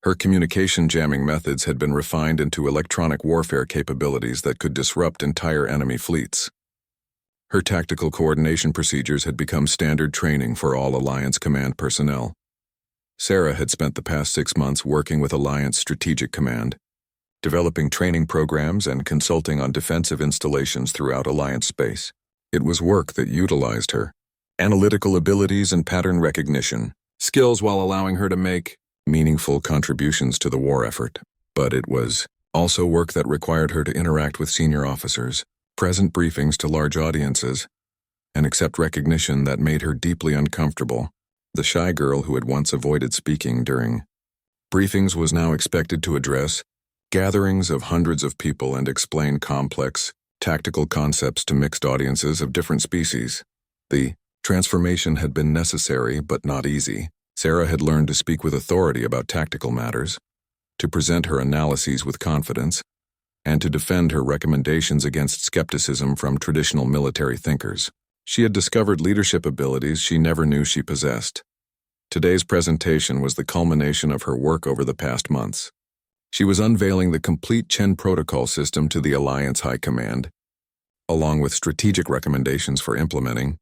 Her communication jamming methods had been refined into electronic warfare capabilities that could disrupt entire enemy fleets. Her tactical coordination procedures had become standard training for all Alliance Command personnel. Sarah had spent the past 6 months working with Alliance Strategic Command, developing training programs and consulting on defensive installations throughout Alliance space. It was work that utilized her analytical abilities and pattern recognition skills while allowing her to make meaningful contributions to the war effort. But it was also work that required her to interact with senior officers, present briefings to large audiences, and accept recognition that made her deeply uncomfortable. The shy girl who had once avoided speaking during briefings was now expected to address gatherings of hundreds of people and explain complex, tactical concepts to mixed audiences of different species. The transformation had been necessary but not easy. Sarah had learned to speak with authority about tactical matters, to present her analyses with confidence, and to defend her recommendations against skepticism from traditional military thinkers. She had discovered leadership abilities she never knew she possessed. Today's presentation was the culmination of her work over the past months. She was unveiling the complete Chen protocol system to the Alliance High Command, along with strategic recommendations for implementing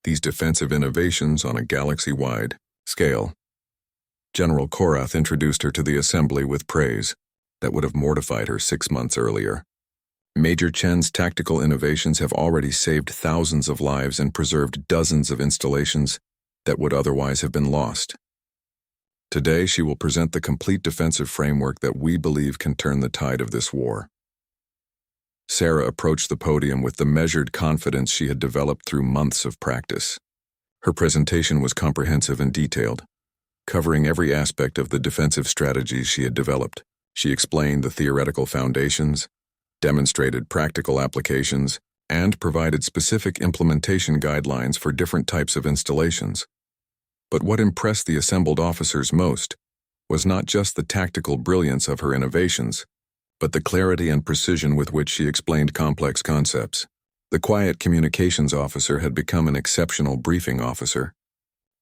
these defensive innovations on a galaxy-wide scale. General Korath introduced her to the assembly with praise that would have mortified her 6 months earlier. Major Chen's tactical innovations have already saved thousands of lives and preserved dozens of installations that would otherwise have been lost. Today, she will present the complete defensive framework that we believe can turn the tide of this war. Sarah approached the podium with the measured confidence she had developed through months of practice. Her presentation was comprehensive and detailed, covering every aspect of the defensive strategies she had developed. She explained the theoretical foundations, demonstrated practical applications, and provided specific implementation guidelines for different types of installations. But what impressed the assembled officers most was not just the tactical brilliance of her innovations, but the clarity and precision with which she explained complex concepts. The quiet communications officer had become an exceptional briefing officer,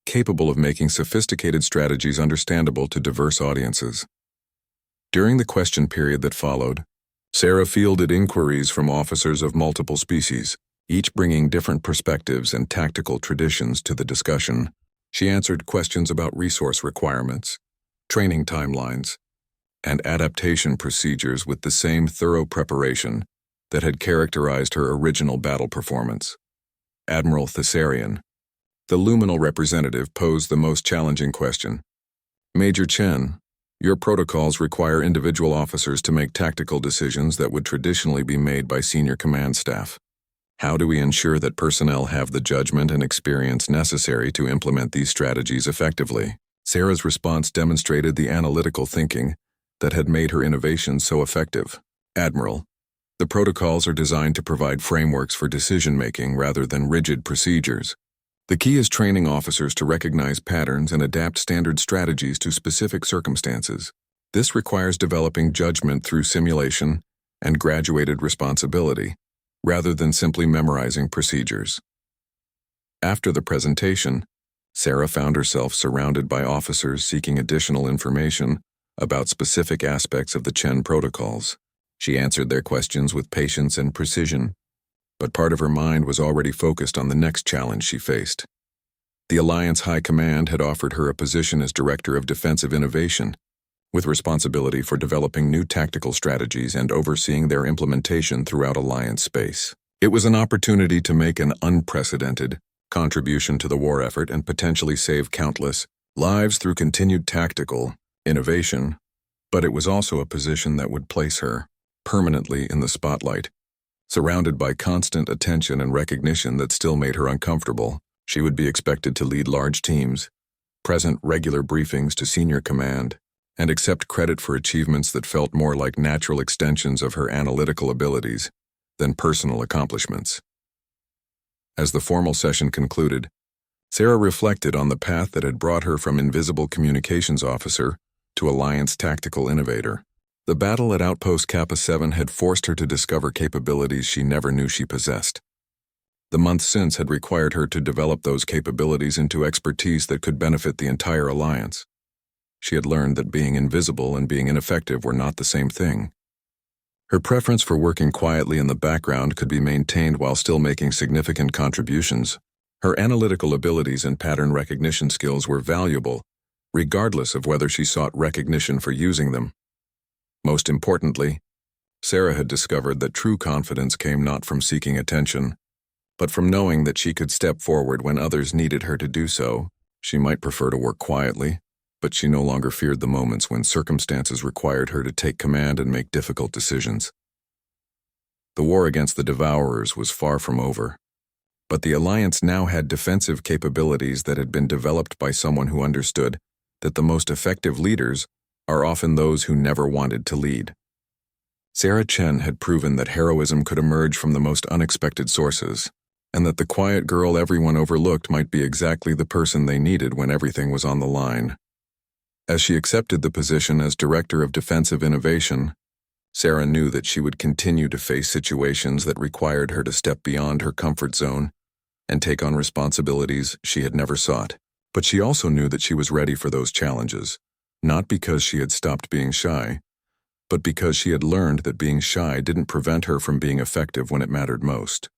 capable of making sophisticated strategies understandable to diverse audiences. During the question period that followed, Sarah fielded inquiries from officers of multiple species, each bringing different perspectives and tactical traditions to the discussion. She answered questions about resource requirements, training timelines, and adaptation procedures with the same thorough preparation that had characterized her original battle performance. Admiral Thessarian, the luminal representative, posed the most challenging question. Major Chen, your protocols require individual officers to make tactical decisions that would traditionally be made by senior command staff. How do we ensure that personnel have the judgment and experience necessary to implement these strategies effectively? Sarah's response demonstrated the analytical thinking that had made her innovations so effective. Admiral, the protocols are designed to provide frameworks for decision-making rather than rigid procedures. The key is training officers to recognize patterns and adapt standard strategies to specific circumstances. This requires developing judgment through simulation and graduated responsibility, rather than simply memorizing procedures. After the presentation, Sarah found herself surrounded by officers seeking additional information about specific aspects of the Chen protocols. She answered their questions with patience and precision, but part of her mind was already focused on the next challenge she faced. The Alliance High Command had offered her a position as Director of Defensive Innovation, with responsibility for developing new tactical strategies and overseeing their implementation throughout Alliance space. It was an opportunity to make an unprecedented contribution to the war effort and potentially save countless lives through continued tactical innovation, but it was also a position that would place her permanently in the spotlight. Surrounded by constant attention and recognition that still made her uncomfortable, she would be expected to lead large teams, present regular briefings to senior command, and accept credit for achievements that felt more like natural extensions of her analytical abilities than personal accomplishments. As the formal session concluded, Sarah reflected on the path that had brought her from invisible communications officer to Alliance tactical innovator. The battle at Outpost Kappa 7 had forced her to discover capabilities she never knew she possessed. The months since had required her to develop those capabilities into expertise that could benefit the entire Alliance. She had learned that being invisible and being ineffective were not the same thing. Her preference for working quietly in the background could be maintained while still making significant contributions. Her analytical abilities and pattern recognition skills were valuable, regardless of whether she sought recognition for using them. Most importantly, Sarah had discovered that true confidence came not from seeking attention, but from knowing that she could step forward when others needed her to do so. She might prefer to work quietly, but she no longer feared the moments when circumstances required her to take command and make difficult decisions. The war against the Devourers was far from over, but the Alliance now had defensive capabilities that had been developed by someone who understood that the most effective leaders are often those who never wanted to lead. Sarah Chen had proven that heroism could emerge from the most unexpected sources, and that the quiet girl everyone overlooked might be exactly the person they needed when everything was on the line. As she accepted the position as Director of Defensive Innovation, Sarah knew that she would continue to face situations that required her to step beyond her comfort zone and take on responsibilities she had never sought. But she also knew that she was ready for those challenges, not because she had stopped being shy, but because she had learned that being shy didn't prevent her from being effective when it mattered most.